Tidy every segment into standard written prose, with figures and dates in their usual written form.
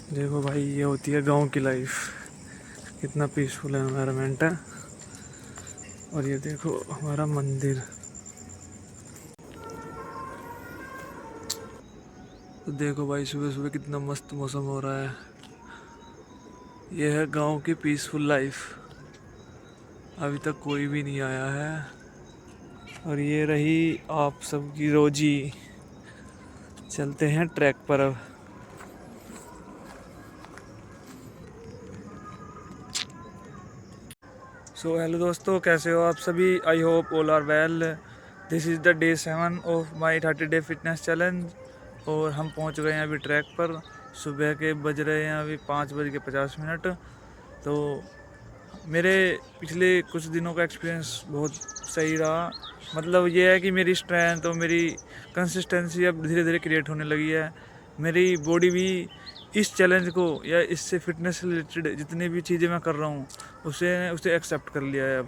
देखो भाई, ये होती है गांव की लाइफ। कितना पीसफुल एनवायरनमेंट है। और ये देखो हमारा मंदिर। तो देखो भाई, सुबह सुबह कितना मस्त मौसम हो रहा है। ये है गांव की पीसफुल लाइफ। अभी तक कोई भी नहीं आया है। और ये रही आप सबकी रोजी। चलते हैं ट्रैक पर अब। सो हेलो दोस्तों, कैसे हो आप सभी? I hope all are well. This is the day 7 of my 30 day fitness challenge. और हम पहुंच गए हैं अभी ट्रैक पर। सुबह के बज रहे हैं अभी 5:50। तो मेरे पिछले कुछ दिनों का एक्सपीरियंस बहुत सही रहा। मतलब ये है कि मेरी स्ट्रेंथ और मेरी कंसिस्टेंसी अब धीरे धीरे क्रिएट होने लगी है। मेरी बॉडी भी इस चैलेंज को या इससे फिटनेस से रिलेटेड जितनी भी चीज़ें मैं कर रहा हूँ उसे उसे एक्सेप्ट कर लिया है।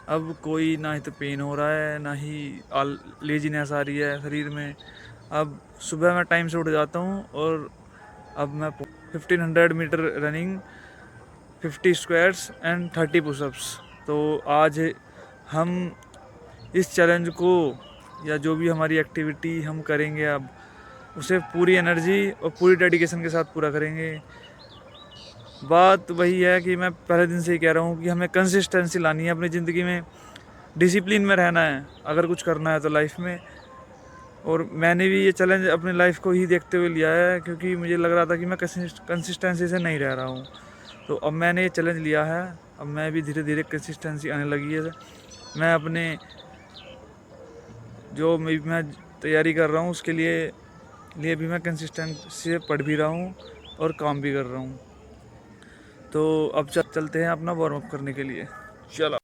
अब कोई ना ही तो पेन हो रहा है, ना ही लेजीनेस आ रही है शरीर में। अब सुबह मैं टाइम से उठ जाता हूँ और अब मैं 1500 metre running, 50 squats and 30 pushups. तो आज हम इस चैलेंज को या जो भी हमारी एक्टिविटी हम करेंगे अब उसे पूरी एनर्जी और पूरी डेडिकेशन के साथ पूरा करेंगे। बात वही है कि मैं पहले दिन से ही कह रहा हूँ कि हमें कंसिस्टेंसी लानी है अपनी ज़िंदगी में। डिसिप्लिन में रहना है अगर कुछ करना है तो लाइफ में। और मैंने भी ये चैलेंज अपनी लाइफ को ही देखते हुए लिया है, क्योंकि मुझे लग रहा था कि मैं कंसिस्टेंसी से नहीं रह रहा हूँ। तो अब मैंने ये चैलेंज लिया है। अब मैं भी धीरे धीरे कंसिस्टेंसी आने लगी है। मैं अपने जो मैं तैयारी कर रहा हूँ उसके लिए भी मैं कंसिस्टेंसी से पढ़ भी रहा हूँ और काम भी कर रहा हूँ। तो अब चलते हैं अपना वार्म अप करने के लिए। चलो।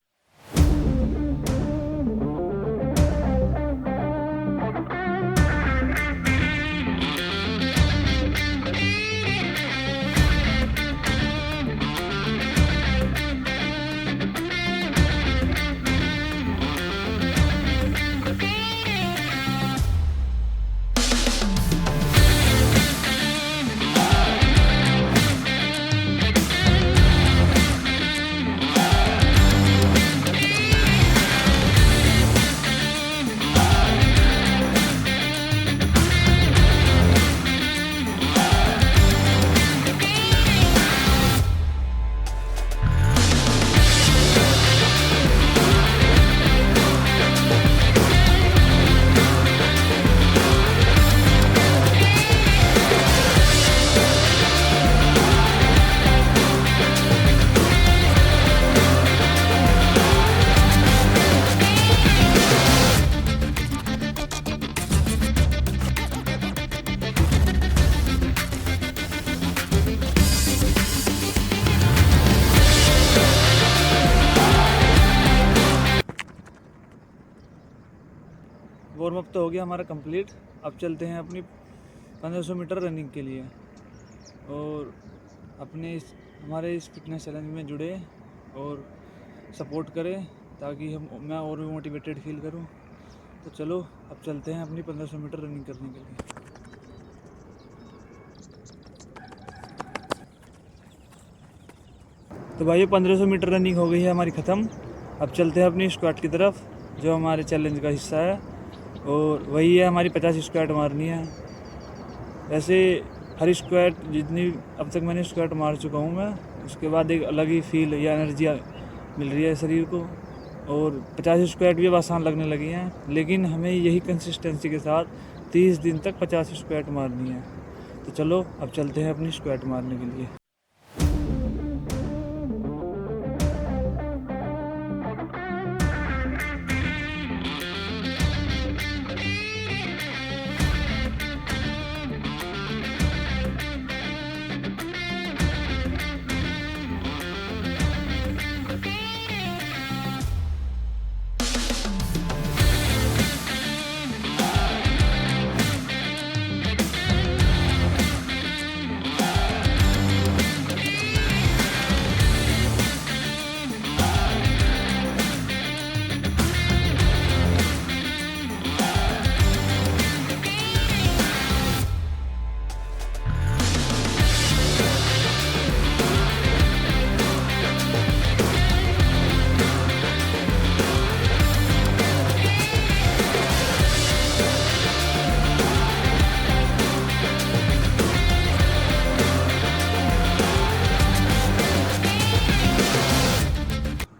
वार्म अप तो हो गया हमारा कंप्लीट। अब चलते हैं अपनी 1500 मीटर रनिंग के लिए। और अपने हमारे इस फिटनेस चैलेंज में जुड़े और सपोर्ट करें ताकि मैं और भी मोटिवेटेड फील करूं। तो चलो अब चलते हैं अपनी 1500 मीटर रनिंग करने के लिए। तो भाई 1500 मीटर रनिंग हो गई है हमारी ख़त्म। अब चलते हैं अपनी स्क्वाट की तरफ जो हमारे चैलेंज का हिस्सा है। और वही है हमारी 50 स्क्वाट मारनी है। वैसे हर स्क्वाट जितनी अब तक मैंने स्क्वाट मार चुका हूँ मैं, उसके बाद एक अलग ही फील या एनर्जी मिल रही है शरीर को। और 50 स्क्वाट भी अब आसान लगने लगी हैं, लेकिन हमें यही कंसिस्टेंसी के साथ 30 दिन तक 50 स्क्वाट मारनी है। तो चलो अब चलते हैं अपनी स्क्वाट मारने के लिए।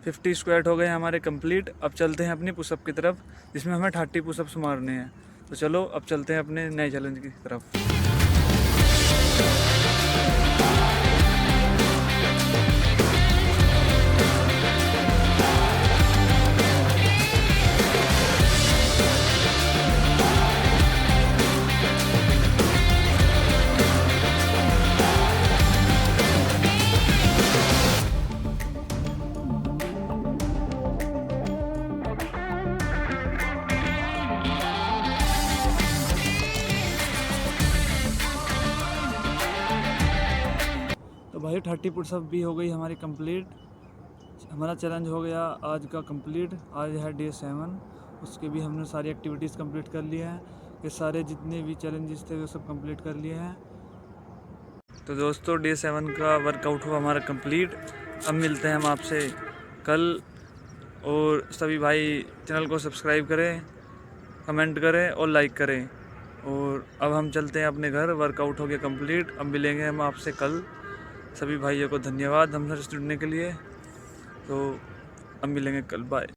50 स्क्वाट हो गए हमारे कंप्लीट। अब चलते हैं अपनी पुशअप की तरफ, जिसमें हमें 30 पुशअप्स मारने हैं। तो चलो अब चलते हैं अपने नए चैलेंज की तरफ। तो भाई 30 पुशअप भी हो गई हमारी कंप्लीट। हमारा चैलेंज हो गया आज का कंप्लीट। आज है डे 7, उसके भी हमने सारी एक्टिविटीज़ कंप्लीट कर ली हैं। ये सारे जितने भी चैलेंजेस थे वो सब कंप्लीट कर लिए हैं। तो दोस्तों डे 7 का वर्कआउट हुआ हमारा कंप्लीट। अब मिलते हैं हम आपसे कल, और सभी भाई चैनल को सब्सक्राइब करें, कमेंट करें और लाइक करें। और अब हम चलते हैं अपने घर, वर्कआउट हो गया कंप्लीट। अब मिलेंगे हम आपसे कल। सभी भाइयों को धन्यवाद हमसे जुड़ने के लिए। तो अब मिलेंगे कल, बाय।